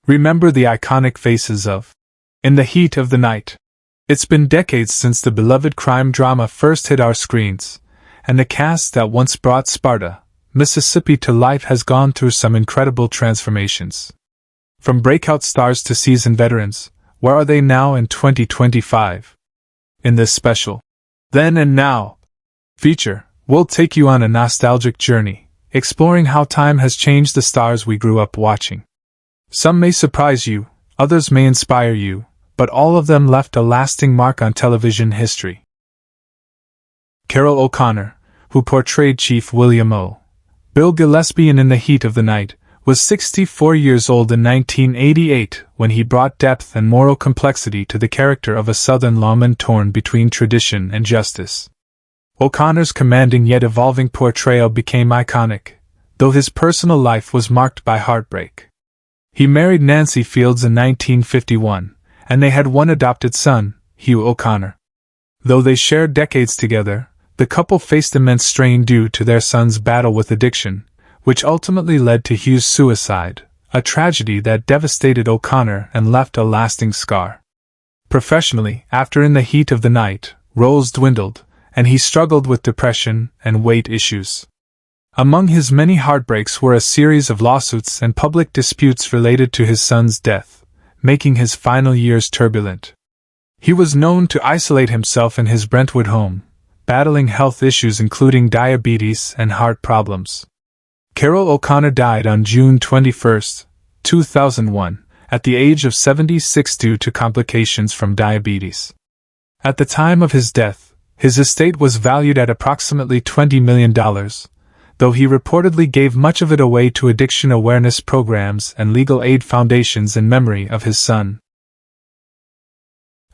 Remember the iconic faces of In the Heat of the Night. It's been decades since the beloved crime drama first hit our screens, and the cast that once brought Sparta, Mississippi to life has gone through some incredible transformations. From breakout stars to seasoned veterans, where are they now in 2025? In this special Then and Now feature, we'll take you on a nostalgic journey, exploring how time has changed the stars we grew up watching. Some may surprise you, others may inspire you, but all of them left a lasting mark on television history. Carroll O'Connor, who portrayed Chief William O. Bill Gillespie in the Heat of the Night, was 64 years old in 1988 when he brought depth and moral complexity to the character of a Southern lawman torn between tradition and justice. O'Connor's commanding yet evolving portrayal became iconic, though his personal life was marked by heartbreak. He married Nancy Fields in 1951, and they had one adopted son, Hugh O'Connor. Though they shared decades together, the couple faced immense strain due to their son's battle with addiction, which ultimately led to Hugh's suicide, a tragedy that devastated O'Connor and left a lasting scar. Professionally, after In the Heat of the Night, roles dwindled, and he struggled with depression and weight issues. Among his many heartbreaks were a series of lawsuits and public disputes related to his son's death, making his final years turbulent. He was known to isolate himself in his Brentwood home, battling health issues including diabetes and heart problems. Carroll O'Connor died on June 21, 2001, at the age of 76 due to complications from diabetes. At the time of his death, his estate was valued at approximately $20 million, though he reportedly gave much of it away to addiction awareness programs and legal aid foundations in memory of his son.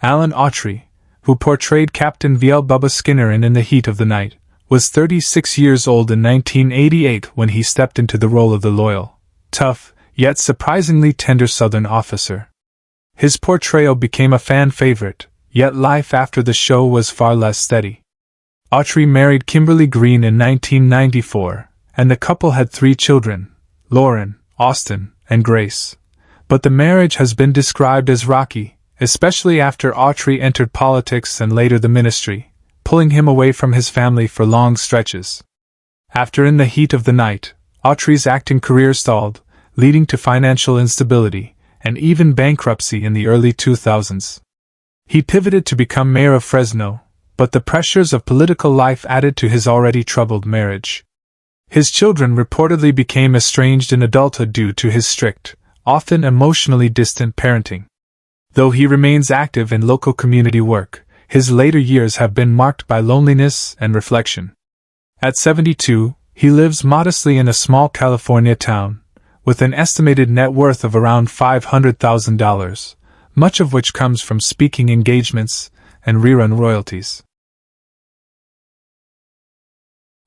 Alan Autry, who portrayed Captain V.L. Bubba Skinner in the Heat of the Night, was 36 years old in 1988 when he stepped into the role of the loyal, tough, yet surprisingly tender Southern officer. His portrayal became a fan favorite, yet life after the show was far less steady. Autry married Kimberly Green in 1994, and the couple had 3 children, Lauren, Austin, and Grace. But the marriage has been described as rocky, especially after Autry entered politics and later the ministry, pulling him away from his family for long stretches. After In the Heat of the Night, Autry's acting career stalled, leading to financial instability, and even bankruptcy in the early 2000s. He pivoted to become mayor of Fresno, but the pressures of political life added to his already troubled marriage. His children reportedly became estranged in adulthood due to his strict, often emotionally distant parenting. Though he remains active in local community work, his later years have been marked by loneliness and reflection. At 72, he lives modestly in a small California town, with an estimated net worth of around $500,000, much of which comes from speaking engagements and rerun royalties.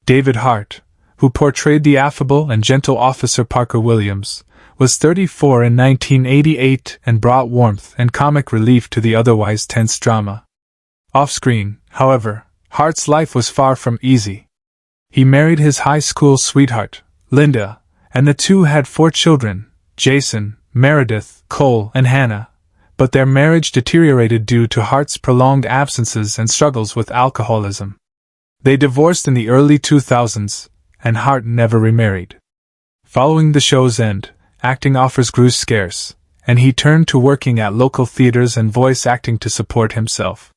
David Hart, who portrayed the affable and gentle Officer Parker Williams, was 34 in 1988 and brought warmth and comic relief to the otherwise tense drama. Off-screen, however, Hart's life was far from easy. He married his high school sweetheart, Linda, and the two had 4 children, Jason, Meredith, Cole, and Hannah, but their marriage deteriorated due to Hart's prolonged absences and struggles with alcoholism. They divorced in the early 2000s, and Hart never remarried. Following the show's end, acting offers grew scarce, and he turned to working at local theaters and voice acting to support himself.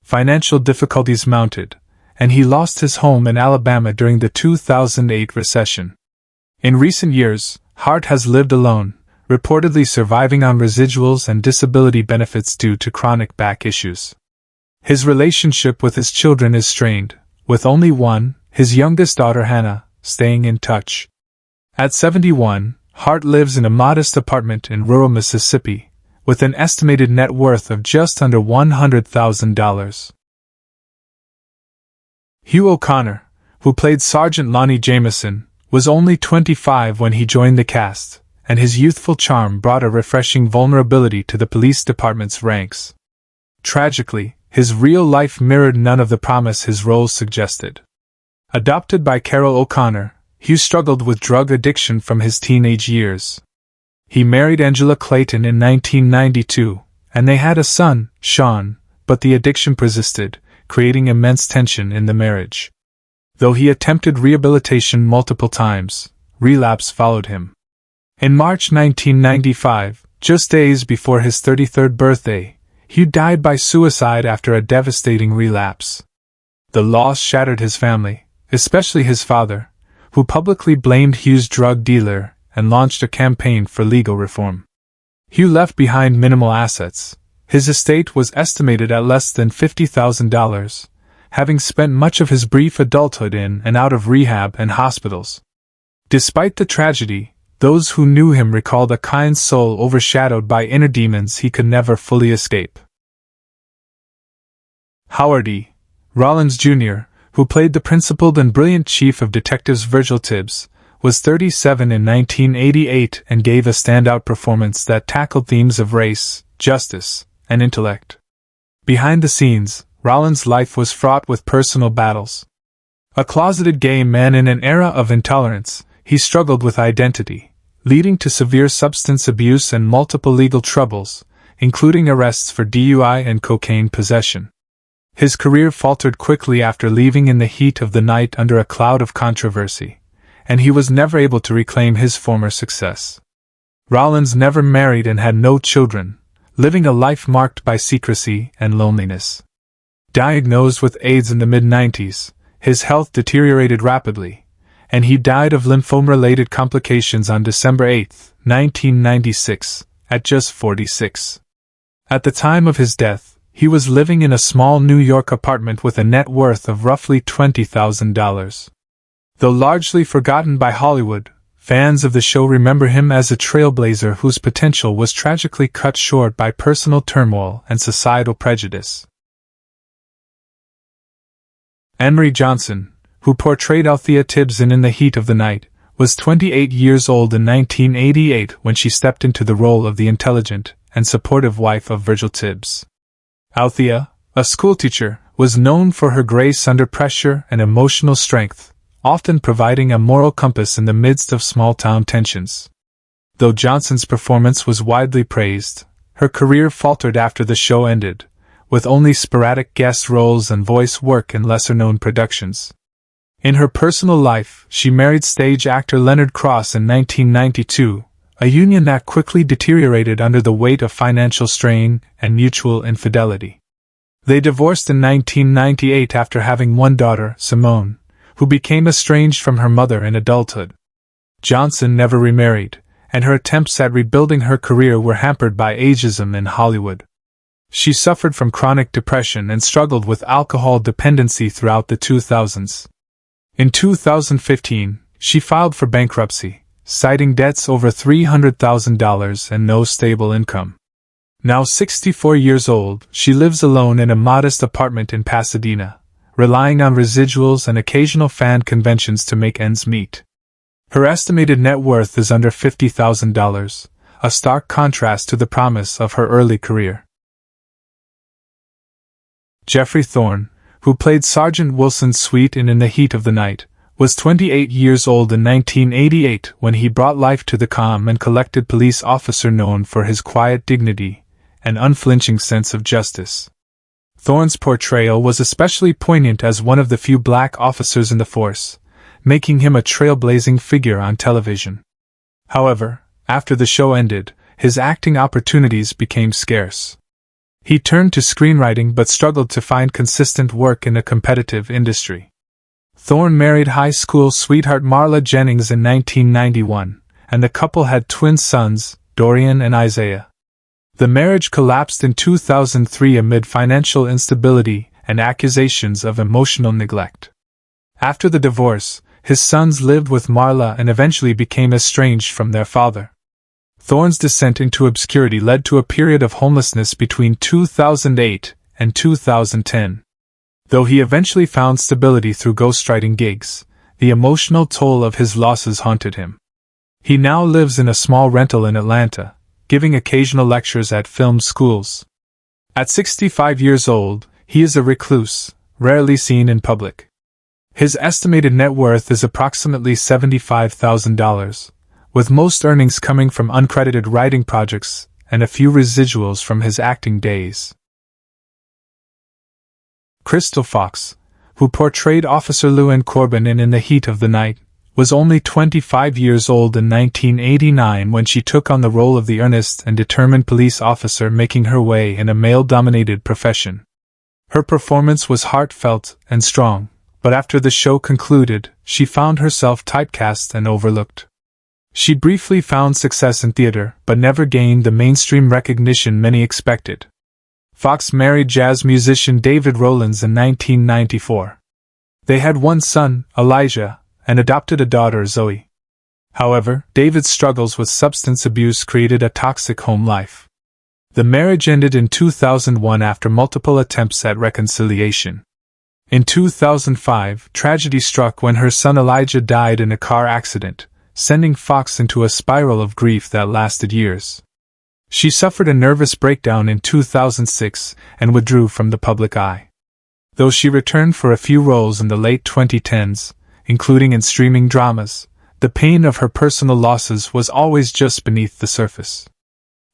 Financial difficulties mounted, and he lost his home in Alabama during the 2008 recession. In recent years, Hart has lived alone, reportedly surviving on residuals and disability benefits due to chronic back issues. His relationship with his children is strained, with only one, his youngest daughter Hannah, staying in touch. At 71, Hart lives in a modest apartment in rural Mississippi, with an estimated net worth of just under $100,000. Hugh O'Connor, who played Sergeant Lonnie Jameson, was only 25 when he joined the cast, and his youthful charm brought a refreshing vulnerability to the police department's ranks. Tragically, his real life mirrored none of the promise his roles suggested. Adopted by Carroll O'Connor, Hugh struggled with drug addiction from his teenage years. He married Angela Clayton in 1992, and they had a son, Sean, but the addiction persisted, creating immense tension in the marriage. Though he attempted rehabilitation multiple times, relapse followed him. In March 1995, just days before his 33rd birthday, Hugh died by suicide after a devastating relapse. The loss shattered his family, especially his father, who publicly blamed Hugh's drug dealer and launched a campaign for legal reform. Hugh left behind minimal assets. His estate was estimated at less than $50,000, having spent much of his brief adulthood in and out of rehab and hospitals. Despite the tragedy, those who knew him recalled a kind soul overshadowed by inner demons he could never fully escape. Howard E. Rollins Jr., who played the principled and brilliant chief of detectives Virgil Tibbs, was 37 in 1988 and gave a standout performance that tackled themes of race, justice, and intellect. Behind the scenes, Rollins' life was fraught with personal battles. A closeted gay man in an era of intolerance, he struggled with identity, leading to severe substance abuse and multiple legal troubles, including arrests for DUI and cocaine possession. His career faltered quickly after leaving in the heat of the night under a cloud of controversy, and he was never able to reclaim his former success. Rollins never married and had no children, living a life marked by secrecy and loneliness. Diagnosed with AIDS in the mid-90s, his health deteriorated rapidly, and he died of lymphoma-related complications on December 8, 1996, at just 46. At the time of his death, he was living in a small New York apartment with a net worth of roughly $20,000. Though largely forgotten by Hollywood, fans of the show remember him as a trailblazer whose potential was tragically cut short by personal turmoil and societal prejudice. Anne-Marie Johnson, who portrayed Althea Tibbs in the Heat of the Night, was 28 years old in 1988 when she stepped into the role of the intelligent and supportive wife of Virgil Tibbs. Althea, a schoolteacher, was known for her grace under pressure and emotional strength, often providing a moral compass in the midst of small-town tensions. Though Johnson's performance was widely praised, her career faltered after the show ended, with only sporadic guest roles and voice work in lesser-known productions. In her personal life, she married stage actor Leonard Cross in 1992, a union that quickly deteriorated under the weight of financial strain and mutual infidelity. They divorced in 1998 after having one daughter, Simone, who became estranged from her mother in adulthood. Johnson never remarried, and her attempts at rebuilding her career were hampered by ageism in Hollywood. She suffered from chronic depression and struggled with alcohol dependency throughout the 2000s. In 2015, she filed for bankruptcy, citing debts over $300,000 and no stable income. Now 64 years old, she lives alone in a modest apartment in Pasadena, relying on residuals and occasional fan conventions to make ends meet. Her estimated net worth is under $50,000, a stark contrast to the promise of her early career. Jeffrey Thorne, who played Sergeant Wilson Sweet in the Heat of the Night, was 28 years old in 1988 when he brought life to the calm and collected police officer known for his quiet dignity and unflinching sense of justice. Thorne's portrayal was especially poignant as one of the few black officers in the force, making him a trailblazing figure on television. However, after the show ended, his acting opportunities became scarce. He turned to screenwriting but struggled to find consistent work in a competitive industry. Thorne married high school sweetheart Marla Jennings in 1991, and the couple had twin sons, Dorian and Isaiah. The marriage collapsed in 2003 amid financial instability and accusations of emotional neglect. After the divorce, his sons lived with Marla and eventually became estranged from their father. Thorne's descent into obscurity led to a period of homelessness between 2008 and 2010. Though he eventually found stability through ghostwriting gigs, the emotional toll of his losses haunted him. He now lives in a small rental in Atlanta, giving occasional lectures at film schools. At 65 years old, he is a recluse, rarely seen in public. His estimated net worth is approximately $75,000, with most earnings coming from uncredited writing projects and a few residuals from his acting days. Crystal Fox, who portrayed Officer Llewyn Corbin in the Heat of the Night, was only 25 years old in 1989 when she took on the role of the earnest and determined police officer making her way in a male-dominated profession. Her performance was heartfelt and strong, but after the show concluded, she found herself typecast and overlooked. She briefly found success in theater, but never gained the mainstream recognition many expected. Fox married jazz musician David Rowlands in 1994. They had one son, Elijah, and adopted a daughter, Zoe. However, David's struggles with substance abuse created a toxic home life. The marriage ended in 2001 after multiple attempts at reconciliation. In 2005, tragedy struck when her son Elijah died in a car accident, sending Fox into a spiral of grief that lasted years. She suffered a nervous breakdown in 2006 and withdrew from the public eye. Though she returned for a few roles in the late 2010s, including in streaming dramas, the pain of her personal losses was always just beneath the surface.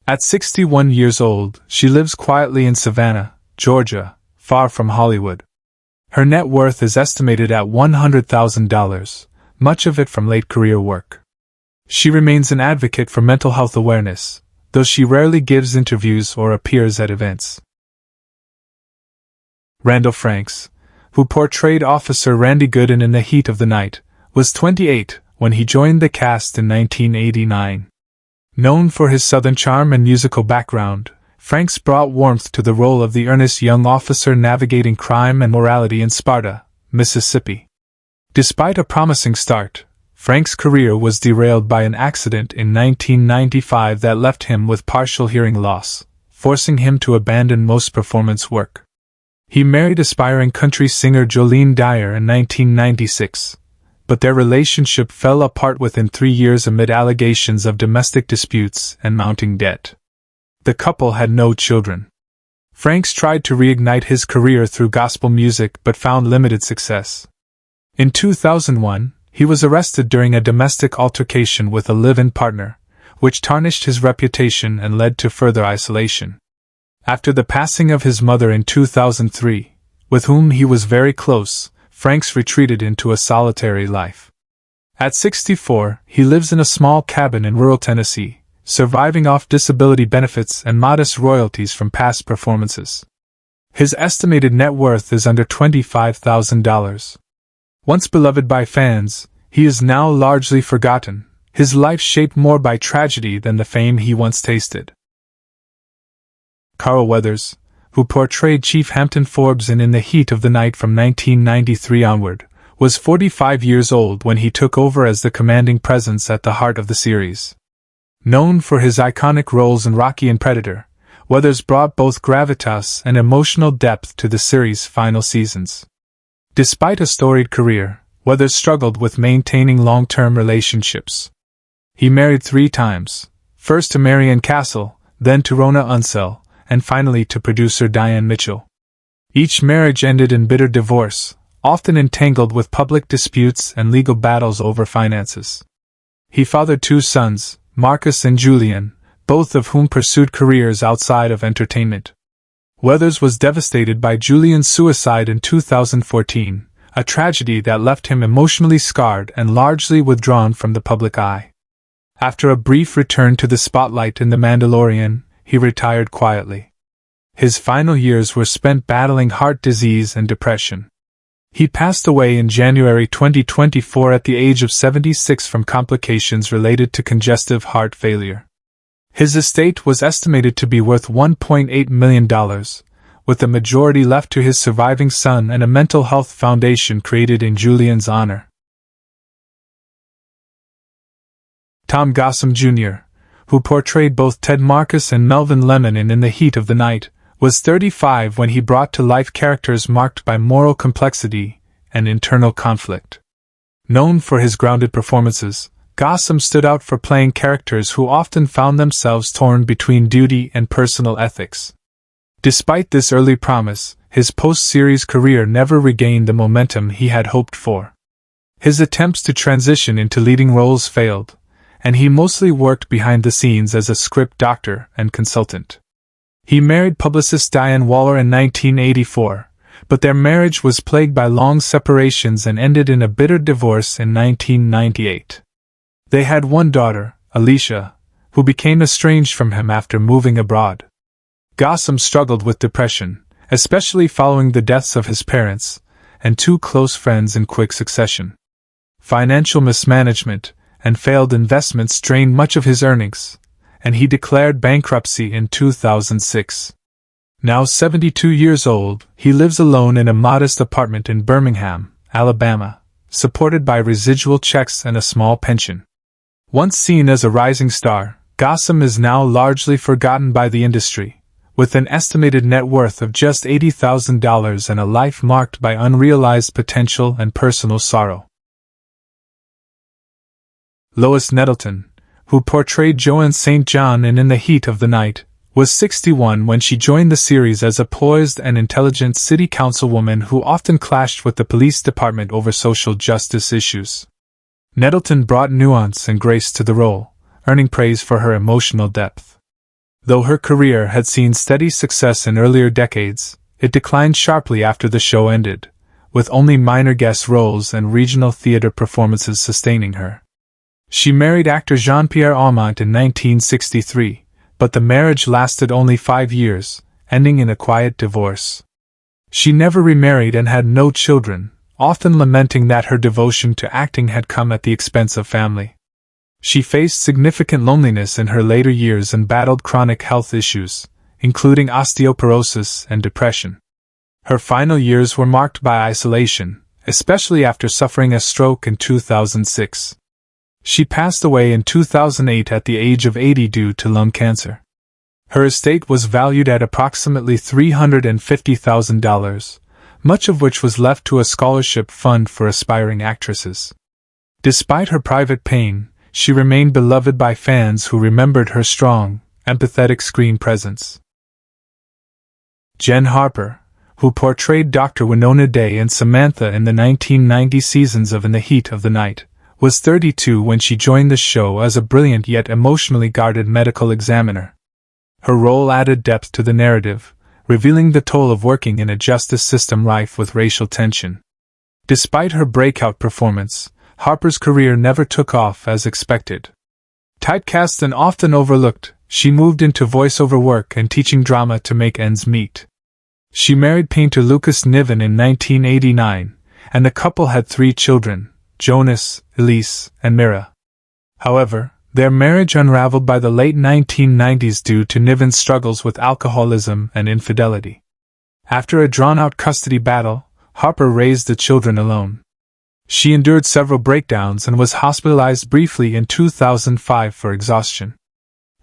At 61 years old, she lives quietly in Savannah, Georgia, far from Hollywood. Her net worth is estimated at $100,000, much of it from late career work. She remains an advocate for mental health awareness, though she rarely gives interviews or appears at events. Randall Franks, who portrayed Officer Randy Gooden in the Heat of the Night, was 28 when he joined the cast in 1989. Known for his Southern charm and musical background, Franks brought warmth to the role of the earnest young officer navigating crime and morality in Sparta, Mississippi. Despite a promising start, Franks' career was derailed by an accident in 1995 that left him with partial hearing loss, forcing him to abandon most performance work. He married aspiring country singer Jolene Dyer in 1996, but their relationship fell apart within 3 years amid allegations of domestic disputes and mounting debt. The couple had no children. Franks tried to reignite his career through gospel music but found limited success. In 2001, he was arrested during a domestic altercation with a live-in partner, which tarnished his reputation and led to further isolation. After the passing of his mother in 2003, with whom he was very close, Franks retreated into a solitary life. At 64, he lives in a small cabin in rural Tennessee, surviving off disability benefits and modest royalties from past performances. His estimated net worth is under $25,000. Once beloved by fans, he is now largely forgotten, his life shaped more by tragedy than the fame he once tasted. Carl Weathers, who portrayed Chief Hampton Forbes in the Heat of the Night from 1993 onward, was 45 years old when he took over as the commanding presence at the heart of the series. Known for his iconic roles in Rocky and Predator, Weathers brought both gravitas and emotional depth to the series' final seasons. Despite a storied career, Weathers struggled with maintaining long-term relationships. He married 3 times, first to Marianne Castle, then to Rona Unsell, and finally to producer Diane Mitchell. Each marriage ended in bitter divorce, often entangled with public disputes and legal battles over finances. He fathered 2 sons, Marcus and Julian, both of whom pursued careers outside of entertainment. Weathers was devastated by Julian's suicide in 2014, a tragedy that left him emotionally scarred and largely withdrawn from the public eye. After a brief return to the spotlight in The Mandalorian, he retired quietly. His final years were spent battling heart disease and depression. He passed away in January 2024 at the age of 76 from complications related to congestive heart failure. His estate was estimated to be worth $1.8 million, with the majority left to his surviving son and a mental health foundation created in Julian's honor. Tom Gossam Jr., who portrayed both Ted Marcus and Melvin Lemon in The Heat of the Night, was 35 when he brought to life characters marked by moral complexity and internal conflict. Known for his grounded performances, Gossam stood out for playing characters who often found themselves torn between duty and personal ethics. Despite this early promise, his post-series career never regained the momentum he had hoped for. His attempts to transition into leading roles failed, and he mostly worked behind the scenes as a script doctor and consultant. He married publicist Diane Waller in 1984, but their marriage was plagued by long separations and ended in a bitter divorce in 1998. They had one daughter, Alicia, who became estranged from him after moving abroad. Gossam struggled with depression, especially following the deaths of his parents and two close friends in quick succession. Financial mismanagement and failed investments drained much of his earnings, and he declared bankruptcy in 2006. Now 72 years old, he lives alone in a modest apartment in Birmingham, Alabama, supported by residual checks and a small pension. Once seen as a rising star, Gossam is now largely forgotten by the industry, with an estimated net worth of just $80,000 and a life marked by unrealized potential and personal sorrow. Lois Nettleton, who portrayed Joan St. John in the Heat of the Night, was 61 when she joined the series as a poised and intelligent city councilwoman who often clashed with the police department over social justice issues. Nettleton brought nuance and grace to the role, earning praise for her emotional depth. Though her career had seen steady success in earlier decades, it declined sharply after the show ended, with only minor guest roles and regional theater performances sustaining her. She married actor Jean-Pierre Aumont in 1963, but the marriage lasted only 5 years, ending in a quiet divorce. She never remarried and had no children, often lamenting that her devotion to acting had come at the expense of family. She faced significant loneliness in her later years and battled chronic health issues, including osteoporosis and depression. Her final years were marked by isolation, especially after suffering a stroke in 2006. She passed away in 2008 at the age of 80 due to lung cancer. Her estate was valued at approximately $350,000, much of which was left to a scholarship fund for aspiring actresses. Despite her private pain, she remained beloved by fans who remembered her strong, empathetic screen presence. Jen Harper, who portrayed Dr. Winona Day and Samantha in the 1990 seasons of In the Heat of the Night, was 32 when she joined the show as a brilliant yet emotionally guarded medical examiner. Her role added depth to the narrative, revealing the toll of working in a justice system rife with racial tension. Despite her breakout performance, Harper's career never took off as expected. Typecast and often overlooked, she moved into voiceover work and teaching drama to make ends meet. She married painter Lucas Niven in 1989, and the couple had 3 children, Jonas, Elise, and Mira. However, their marriage unraveled by the late 1990s due to Niven's struggles with alcoholism and infidelity. After a drawn-out custody battle, Harper raised the children alone. She endured several breakdowns and was hospitalized briefly in 2005 for exhaustion.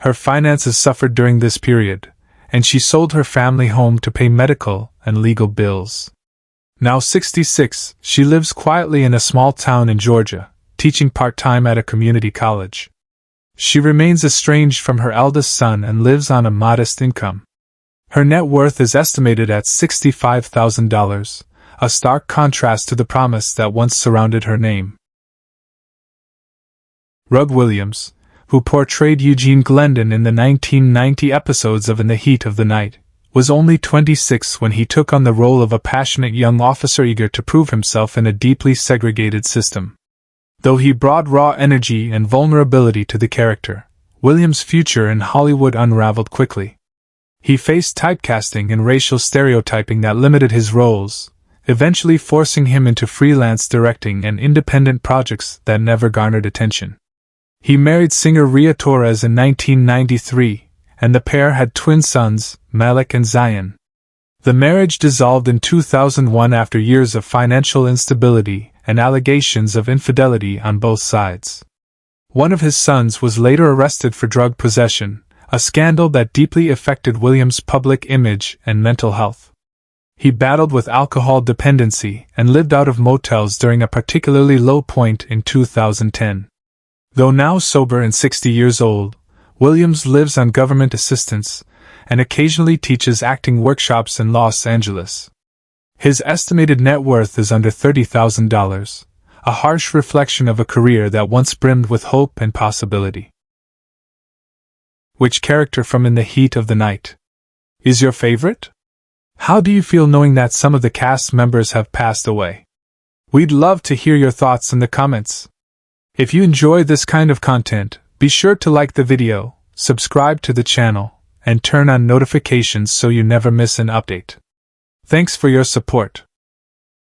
Her finances suffered during this period, and she sold her family home to pay medical and legal bills. Now 66, she lives quietly in a small town in Georgia, teaching part-time at a community college. She remains estranged from her eldest son and lives on a modest income. Her net worth is estimated at $65,000, a stark contrast to the promise that once surrounded her name. Rugg Williams, who portrayed Eugene Glendon in the 1990 episodes of In the Heat of the Night, was only 26 when he took on the role of a passionate young officer eager to prove himself in a deeply segregated system. Though he brought raw energy and vulnerability to the character, Williams' future in Hollywood unraveled quickly. He faced typecasting and racial stereotyping that limited his roles, eventually forcing him into freelance directing and independent projects that never garnered attention. He married singer Rhea Torres in 1993, and the pair had twin sons, Malik and Zion. The marriage dissolved in 2001 after years of financial instability and allegations of infidelity on both sides. One of his sons was later arrested for drug possession, a scandal that deeply affected Williams' public image and mental health. He battled with alcohol dependency and lived out of motels during a particularly low point in 2010. Though now sober and 60 years old, Williams lives on government assistance and occasionally teaches acting workshops in Los Angeles. His estimated net worth is under $30,000, a harsh reflection of a career that once brimmed with hope and possibility. Which character from In the Heat of the Night is your favorite? How do you feel knowing that some of the cast members have passed away? We'd love to hear your thoughts in the comments. If you enjoy this kind of content, be sure to like the video, subscribe to the channel, and turn on notifications so you never miss an update. Thanks for your support.